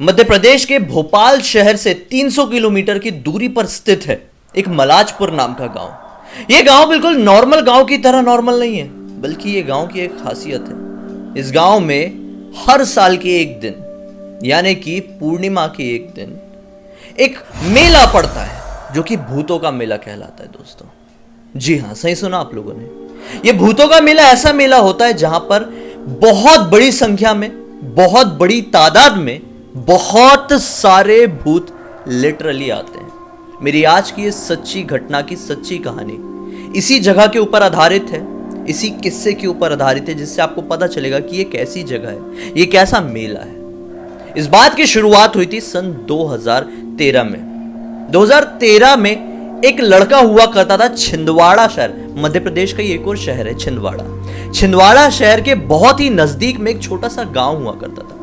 मध्य प्रदेश के भोपाल शहर से 300 किलोमीटर की दूरी पर स्थित है एक मलाजपुर नाम का गांव। यह गांव बिल्कुल नॉर्मल गांव की तरह नॉर्मल नहीं है, बल्कि ये गांव की एक खासियत है। इस गांव में हर साल के एक दिन यानी कि पूर्णिमा के एक दिन एक मेला पड़ता है जो कि भूतों का मेला कहलाता है। दोस्तों जी हाँ, सही सुना आप लोगों ने। यह भूतों का मेला ऐसा मेला होता है जहां पर बहुत बड़ी संख्या में, बहुत बड़ी तादाद में बहुत सारे भूत लिटरली आते हैं। मेरी आज की इस सच्ची घटना की सच्ची कहानी इसी जगह के ऊपर आधारित है, इसी किस्से के ऊपर आधारित है, जिससे आपको पता चलेगा कि ये कैसी जगह है, ये कैसा मेला है। इस बात की शुरुआत हुई थी सन 2013 में। 2013 में एक लड़का हुआ करता था छिंदवाड़ा शहर, मध्य प्रदेश का ही एक और शहर है छिंदवाड़ा। छिंदवाड़ा शहर के बहुत ही नजदीक में एक छोटा सा गांव हुआ करता था।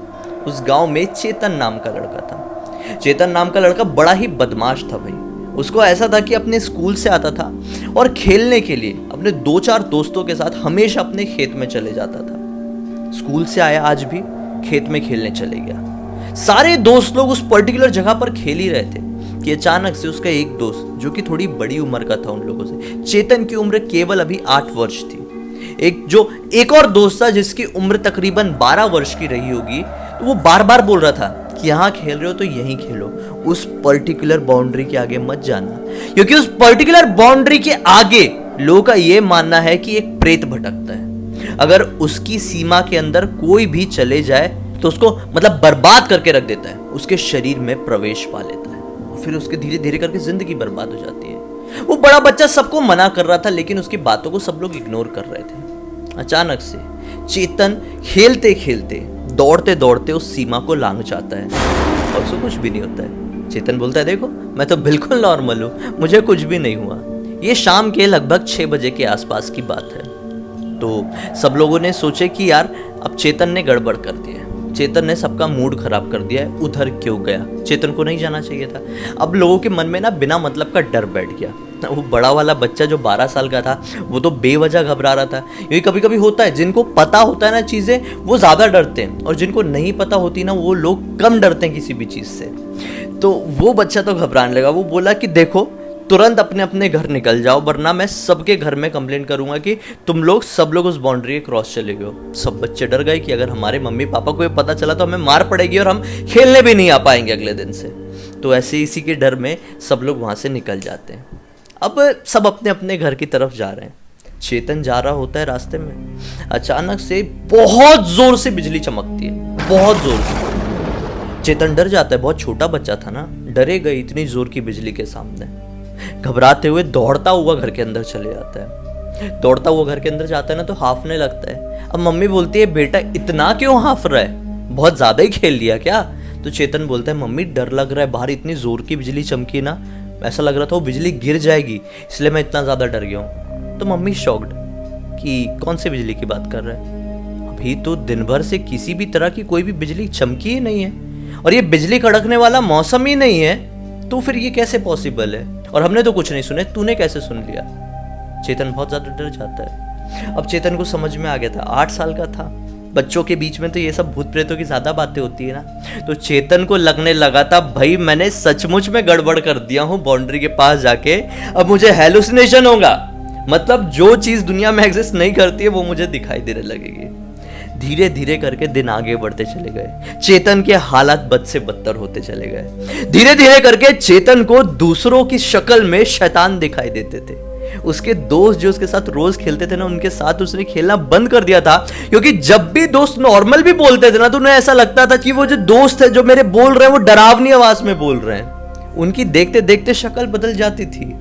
उस गांव में चेतन नाम का लड़का था। चेतन नाम का लड़का बड़ा ही बदमाश था भाई। उसको ऐसा था कि अपने स्कूल से आता था और खेलने के लिए अपने 2-4 दोस्तों के साथ हमेशा अपने खेत में चले जाता था। स्कूल से आया, आज भी खेत में खेलने चले गया। सारे दोस्त लोग उस पर्टिकुलर जगह पर खेल ही रहे थे कि अचानक से उसका एक दोस्त, जो कि थोड़ी बड़ी उम्र का था उन लोगों से, चेतन की उम्र केवल अभी 8 वर्ष थी, एक और दोस्त था जिसकी उम्र तकरीबन 12 वर्ष की रही होगी, तो वो बार बार बोल रहा था कि यहां खेल रहे हो तो यहीं खेलो, उस पर्टिकुलर बाउंड्री के आगे मत जाना, क्योंकि उस पर्टिकुलर बाउंड्री के आगे लोगों का यह मानना है कि एक प्रेत भटकता है। अगर उसकी सीमा के अंदर कोई भी चले जाए तो उसको मतलब बर्बाद करके रख देता है, उसके शरीर में प्रवेश पा लेता है और फिर उसके धीरे धीरे करके जिंदगी बर्बाद हो जाती है। वो बड़ा बच्चा सबको मना कर रहा था, लेकिन उसकी बातों को सब लोग इग्नोर कर रहे थे। अचानक से चेतन खेलते खेलते, दौड़ते दौड़ते उस सीमा को लांघ जाता है और उसको कुछ भी नहीं होता है। चेतन बोलता है, देखो मैं तो बिल्कुल नॉर्मल हूँ, मुझे कुछ भी नहीं हुआ। ये शाम के लगभग 6 बजे के आसपास की बात है। तो सब लोगों ने सोचे कि यार अब चेतन ने गड़बड़ कर दी है, चेतन ने सबका मूड खराब कर दिया है, उधर क्यों गया, चेतन को नहीं जाना चाहिए था। अब लोगों के मन में ना बिना मतलब का डर बैठ गया। वो बड़ा वाला बच्चा जो 12 साल का था, वो तो बेवजह घबरा रहा था। ये कभी कभी होता है, जिनको पता होता है ना चीजें, वो ज्यादा डरते हैं, और जिनको नहीं पता होती ना, वो लोग कम डरते हैं किसी भी चीज से। तो वो बच्चा तो घबराने लगा। वो बोला कि देखो तुरंत अपने अपने घर निकल जाओ, वरना मैं सबके घर में कंप्लेंट करूंगा कि तुम लोग सब लोग उस बाउंड्री के क्रॉस चले गए हो। सब बच्चे डर गए कि अगर हमारे मम्मी पापा को ये पता चला तो हमें मार पड़ेगी और हम खेलने भी नहीं आ पाएंगे अगले दिन से। तो ऐसे इसी के डर में सब लोग वहां से निकल जाते हैं। अब सब अपने अपने घर की तरफ जा रहे हैं। चेतन जा रहा होता है, रास्ते में अचानक से बहुत जोर से बिजली चमकती है, बहुत जोर से। चेतन डर जाता है, बहुत छोटा बच्चा था ना, डरेगा इतनी जोर की बिजली के सामने। घबराते हुए दौड़ता हुआ घर के अंदर चले जाता है। दौड़ता हुआ घर के अंदर जाता है ना, तो हाफने लगता है। अब मम्मी बोलती है, बेटा इतना क्यों हाफ रहा है, बहुत ज्यादा ही खेल लिया क्या? तो चेतन बोलता है, मम्मी डर लग रहा है, बाहर इतनी जोर की बिजली चमकी ना, ऐसा लग रहा था वो बिजली गिर जाएगी, इसलिए मैं इतना ज्यादा डर गया हूं। तो मम्मी शॉक्ड कि कौन सी बिजली की बात कर रहा है, अभी तो दिन भर से किसी भी तरह की कोई भी बिजली चमकी ही नहीं है, और ये बिजली कड़कने वाला मौसम ही नहीं है, तो फिर ये कैसे पॉसिबल है? और हमने तो कुछ नहीं सुने, तूने कैसे सुन लिया? चेतन बहुत ज्यादा डर जाता है। अब चेतन को समझ में आ गया था, 8 साल का था, बच्चों के बीच में तो ये सब भूत प्रेतों की ज्यादा बातें होती है ना। तो चेतन को लगने लगा था, भाई मैंने सचमुच में गड़बड़ कर दिया हूं बाउंड्री के पास जाके, अब मुझे हैलुसिनेशन होगा, मतलब जो चीज दुनिया में एग्जिस्ट नहीं करती है वो मुझे दिखाई देने लगेगी। धीरे धीरे करके दिन आगे बढ़ते चले गए। चेतन के हालात बद से बदतर होते चले गए। धीरे धीरे करके चेतन को दूसरों की शक्ल में शैतान दिखाई देते थे। उसके दोस्त जो उसके साथ रोज खेलते थे ना, उनके साथ उसने खेलना बंद कर दिया था, क्योंकि जब भी दोस्त नॉर्मल भी बोलते थे ना, तो उन्हें ऐसा लगता था कि वो जो दोस्त है जो मेरे बोल रहे हैं वो डरावनी आवाज में बोल रहे हैं। उनकी देखते देखते शक्ल बदल जाती थी।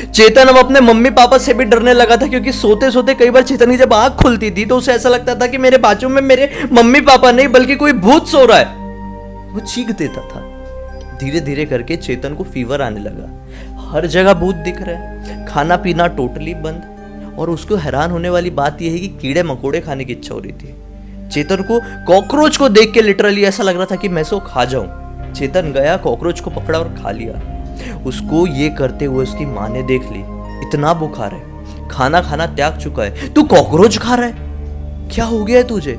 चेतन अब अपने मम्मी पापा से भी डरने लगा था, क्योंकि सोते सोते कई बार चेतन की जब आंख खुलती थी तो उसे ऐसा लगता था कि मेरे बाजू में मेरे मम्मी पापा नहीं बल्कि कोई भूत सो रहा है। वो चीख देता था। धीरे धीरे करके चेतन को फीवर आने लगा, हर जगह भूत दिख रहे हैं, खाना पीना टोटली बंद, और उसको हैरान होने वाली बात यह है कि कीड़े मकोड़े खाने की इच्छा हो रही थी। चेतन को कॉकरोच को देख के लिटरली ऐसा लग रहा था कि मैं इसको खा जाऊं। चेतन गया, कॉकरोच को पकड़ा और खा लिया। उसको ये करते हुए उसकी माँ ने देख ली, इतना बुखार है, खाना खाना त्याग चुका है, तू कॉकरोच खा रहा है, क्या हो गया है तुझे?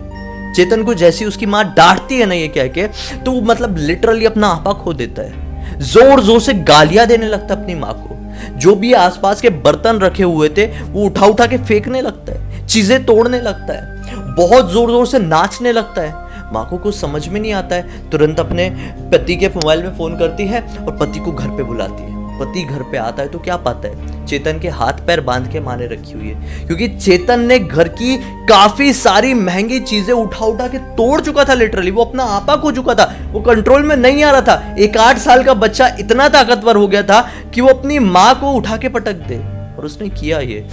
चेतन को जैसी उसकी माँ डांटती है ना ये कह के, तो वो मतलब लिटरली अपना आपा खो देता है, जोर जोर से गालियां देने लगता है अपनी माँ को। जो भी आसपास के बर्तन रखे हुए थे वो उठा उठा के फेंकने लगता है, चीजें तोड़ने लगता है, बहुत जोर जोर से नाचने लगता है। माँ को कुछ समझ में नहीं आता है, तुरंत अपने पति के मोबाइल में फोन करती है और पति को घर पे बुलाती है। पति घर पे आता है तो क्या पाता है, चेतन के हाथ पैर बांध के माँ ने रखी हुई है, क्योंकि चेतन ने घर की काफी सारी महंगी चीजें उठा उठा के तोड़ चुका था। लिटरली वो अपना आपा खो चुका था, वो कंट्रोल में नहीं आ रहा था। एक 8 साल का बच्चा इतना ताकतवर हो गया था कि वो अपनी माँ को उठा के पटक दे, और उसने किया ये।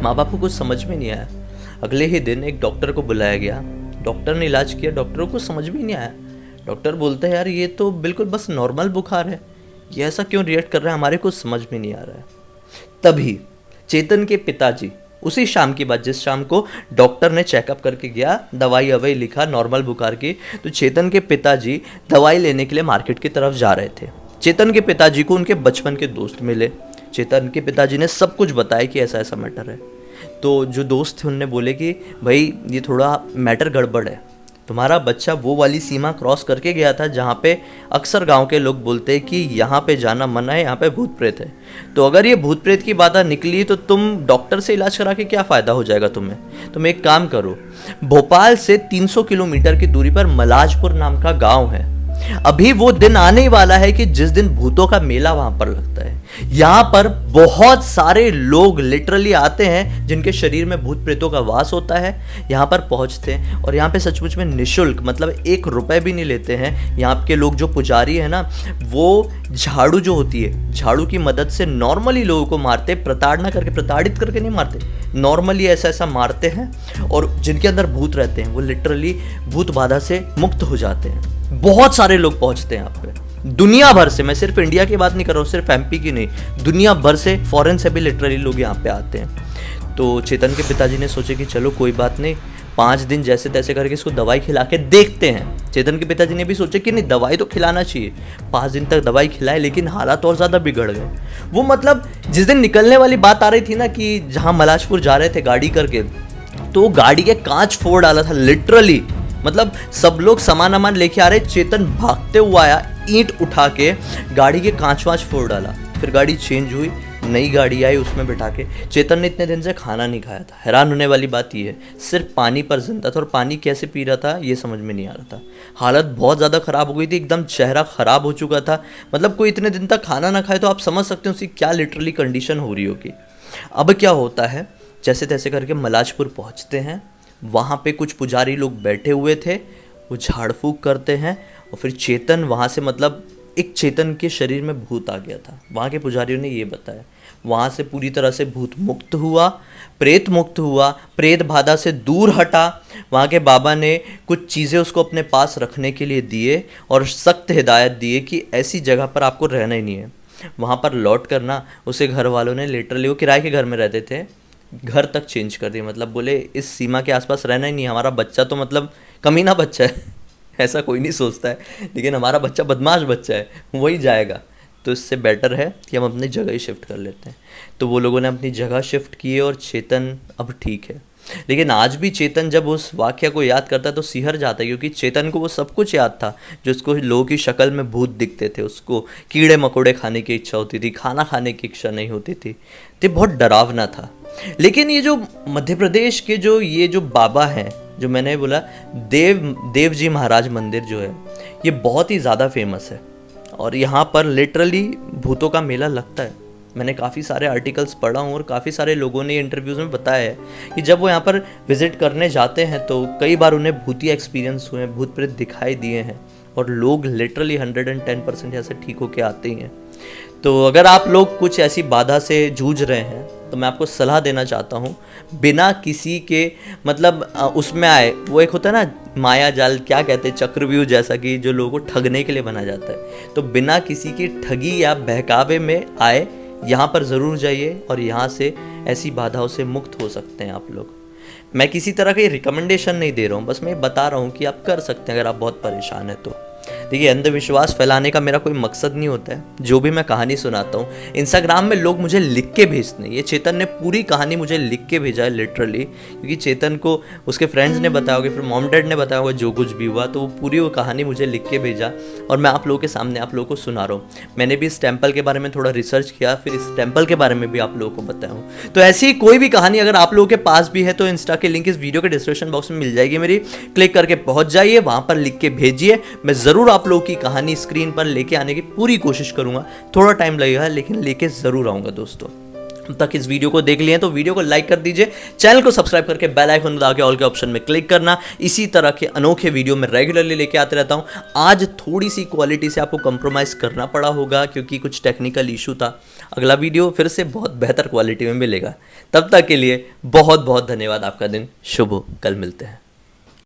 माँ बाप को कुछ समझ में नहीं आया। अगले ही दिन एक डॉक्टर को बुलाया गया, डॉक्टर ने इलाज किया, डॉक्टरों को समझ में नहीं आया। डॉक्टर बोलते हैं यार ये तो बिल्कुल बस नॉर्मल बुखार है, ये ऐसा क्यों रिएक्ट कर रहा है, हमारे को समझ में नहीं आ रहा है। तभी चेतन के पिताजी, उसी शाम की बात जिस शाम को डॉक्टर ने चेकअप करके गया, दवाई अवाई लिखा नॉर्मल बुखार की, तो चेतन के पिताजी दवाई लेने के लिए मार्केट की तरफ जा रहे थे। चेतन के पिताजी को उनके बचपन के दोस्त मिले। चेतन के पिताजी ने सब कुछ बताया कि ऐसा ऐसा मैटर है। तो जो दोस्त थे उनने बोले कि भाई ये थोड़ा मैटर गड़बड़ है, तुम्हारा बच्चा वो वाली सीमा क्रॉस करके गया था जहाँ पे अक्सर गांव के लोग बोलते हैं कि यहाँ पे जाना मना है, यहाँ पे भूत प्रेत है। तो अगर ये भूत प्रेत की बात निकली तो तुम डॉक्टर से इलाज करा के क्या फ़ायदा हो जाएगा तुम्हें। तुम एक काम करो, भोपाल से 300 किलोमीटर की दूरी पर मलाजपुर नाम का गाँव है। अभी वो दिन आने ही वाला है कि जिस दिन भूतों का मेला वहां पर लगता है। यहाँ पर बहुत सारे लोग लिटरली आते हैं जिनके शरीर में भूत प्रेतों का वास होता है, यहाँ पर पहुंचते हैं और यहाँ पे सचमुच में निशुल्क, मतलब 1 रुपए भी नहीं लेते हैं। यहाँ के लोग जो पुजारी है ना, वो झाड़ू जो होती है, झाड़ू की मदद से नॉर्मली लोगों को मारते, प्रताड़ित करके नहीं मारते, नॉर्मली ऐसा ऐसा मारते हैं, और जिनके अंदर भूत रहते हैं वो लिटरली भूत बाधा से मुक्त हो जाते हैं। बहुत सारे लोग पहुंचते हैं यहाँ पे, दुनिया भर से। मैं सिर्फ इंडिया की बात नहीं कर रहा हूँ, सिर्फ एमपी की नहीं, दुनिया भर से, फॉरेन से भी लिटरली लोग यहाँ पे आते हैं। तो चेतन के पिताजी ने सोचे कि चलो कोई बात नहीं, 5 दिन जैसे तैसे करके इसको दवाई खिला के देखते हैं। चेतन के पिताजी ने भी सोचा कि नहीं, दवाई तो खिलाना चाहिए। 5 दिन तक दवाई खिलाए, लेकिन हालात और ज़्यादा बिगड़ गए। वो मतलब जिस दिन निकलने वाली बात आ रही थी ना, कि जहाँ मलाजपुर जा रहे थे गाड़ी करके, तो गाड़ी के कांच फोड़ डाला था लिटरली। मतलब सब लोग सामान वामान लेके आ रहे, चेतन भागते हुआ आया, ईंट उठा के गाड़ी के कांच वांच फोड़ डाला। फिर गाड़ी चेंज हुई, नई गाड़ी आई, उसमें बैठा के। चेतन ने इतने दिन से खाना नहीं खाया था। हैरान होने वाली बात यह है, सिर्फ पानी पर जिंदा था, और पानी कैसे पी रहा था ये समझ में नहीं आ रहा था। हालत बहुत ज़्यादा ख़राब हो गई थी, एकदम चेहरा ख़राब हो चुका था। मतलब कोई इतने दिन तक खाना ना खाए तो आप समझ सकते हो उसकी क्या लिटरली कंडीशन हो रही होगी। अब क्या होता है, जैसे तैसे करके मलाजपुर पहुँचते हैं। वहाँ पे कुछ पुजारी लोग बैठे हुए थे, वो झाड़ फूक करते हैं, और फिर चेतन वहाँ से, मतलब एक चेतन के शरीर में भूत आ गया था। वहाँ के पुजारियों ने ये बताया, वहाँ से पूरी तरह से भूत मुक्त हुआ, प्रेत मुक्त हुआ, प्रेत बाधा से दूर हटा। वहाँ के बाबा ने कुछ चीज़ें उसको अपने पास रखने के लिए दिए, और सख्त हिदायत दिए कि ऐसी जगह पर आपको रहना ही नहीं है, वहाँ पर लौट करना। उसे घर वालों ने लिटरली, वो किराए के घर में रहते थे, घर तक चेंज कर दिया। मतलब बोले इस सीमा के आसपास रहना ही नहीं, हमारा बच्चा तो मतलब कमीना बच्चा है ऐसा कोई नहीं सोचता है, लेकिन हमारा बच्चा बदमाश बच्चा है, वही जाएगा, तो इससे बेटर है कि हम अपनी जगह ही शिफ्ट कर लेते हैं। तो वो लोगों ने अपनी जगह शिफ्ट की और चेतन अब ठीक है। लेकिन आज भी चेतन जब उस वाक़या को याद करता है तो सिहर जाता है, क्योंकि चेतन को वो सब कुछ याद था जो उसको लोगों की शक्ल में भूत दिखते थे। उसको कीड़े मकोड़े खाने की इच्छा होती थी, खाना खाने की इच्छा नहीं होती थी। तो बहुत डरावना था। लेकिन ये जो मध्य प्रदेश के जो ये जो बाबा हैं, जो मैंने बोला देव जी महाराज मंदिर जो है, ये बहुत ही ज़्यादा फेमस है, और यहाँ पर लिटरली भूतों का मेला लगता है। मैंने काफ़ी सारे आर्टिकल्स पढ़ा हूँ, और काफ़ी सारे लोगों ने इंटरव्यूज़ में बताया है कि जब वो यहाँ पर विज़िट करने जाते हैं तो कई बार उन्हें भूतिया एक्सपीरियंस हुए हैं, भूत प्रेत दिखाई दिए हैं, और लोग लिटरली 110% यहाँ से ठीक होके आते ही हैं। तो अगर आप लोग कुछ ऐसी बाधा से जूझ रहे हैं तो मैं आपको सलाह देना चाहता हूँ, बिना किसी के मतलब उसमें आए, वो एक होता है ना माया जाल, क्या कहते हैं, चक्रव्यूह जैसा, कि जो लोगों को ठगने के लिए बना जाता है। तो बिना किसी की ठगी या बहकावे में आए यहाँ पर ज़रूर जाइए, और यहाँ से ऐसी बाधाओं से मुक्त हो सकते हैं आप लोग। मैं किसी तरह की रिकमेंडेशन नहीं दे रहा हूँ, बस मैं बता रहा हूँ कि आप कर सकते हैं अगर आप बहुत परेशान हैं तो। देखिए, अंधविश्वास फैलाने का मेरा कोई मकसद नहीं होता है। जो भी मैं कहानी सुनाता हूँ, इंस्टाग्राम में लोग मुझे लिख के भेजते हैं। ये चेतन ने पूरी कहानी मुझे लिख के भेजा है लिटरली, क्योंकि चेतन को उसके फ्रेंड्स ने बताया होगा, फिर मॉम डैड ने बताया होगा जो कुछ भी हुआ, तो वो पूरी वो कहानी मुझे लिख के भेजा और मैं आप लोगों के सामने आप लोगों को सुना रहा हूँ। मैंने भी इस टेम्पल के बारे में थोड़ा रिसर्च किया, फिर इस टेम्पल के बारे में भी आप लोगों को बताया हूँ। तो ऐसी कोई भी कहानी अगर आप लोगों के पास भी है तो इंस्टा के लिंक इस वीडियो के डिस्क्रिप्शन बॉक्स में मिल जाएगी मेरी, क्लिक करके पहुंच जाइए, वहां पर लिख के भेजिए। मैं ज़रूर आप लोगों की कहानी स्क्रीन पर लेके आने की पूरी कोशिश करूंगा। थोड़ा टाइम लगेगा लेकिन लेके ज़रूर आऊँगा दोस्तों। अब तक इस वीडियो को देख लिए तो वीडियो को लाइक कर दीजिए, चैनल को सब्सक्राइब करके बेल आइकन दबा के ऑल के ऑप्शन में क्लिक करना। इसी तरह के अनोखे वीडियो मैं रेगुलरली लेके आते रहता हूँ। आज थोड़ी सी क्वालिटी से आपको कंप्रोमाइज़ करना पड़ा होगा क्योंकि कुछ टेक्निकल इशू था। अगला वीडियो फिर से बहुत बेहतर क्वालिटी में मिलेगा। तब तक के लिए बहुत बहुत धन्यवाद। आपका दिन शुभ हो। कल मिलते हैं।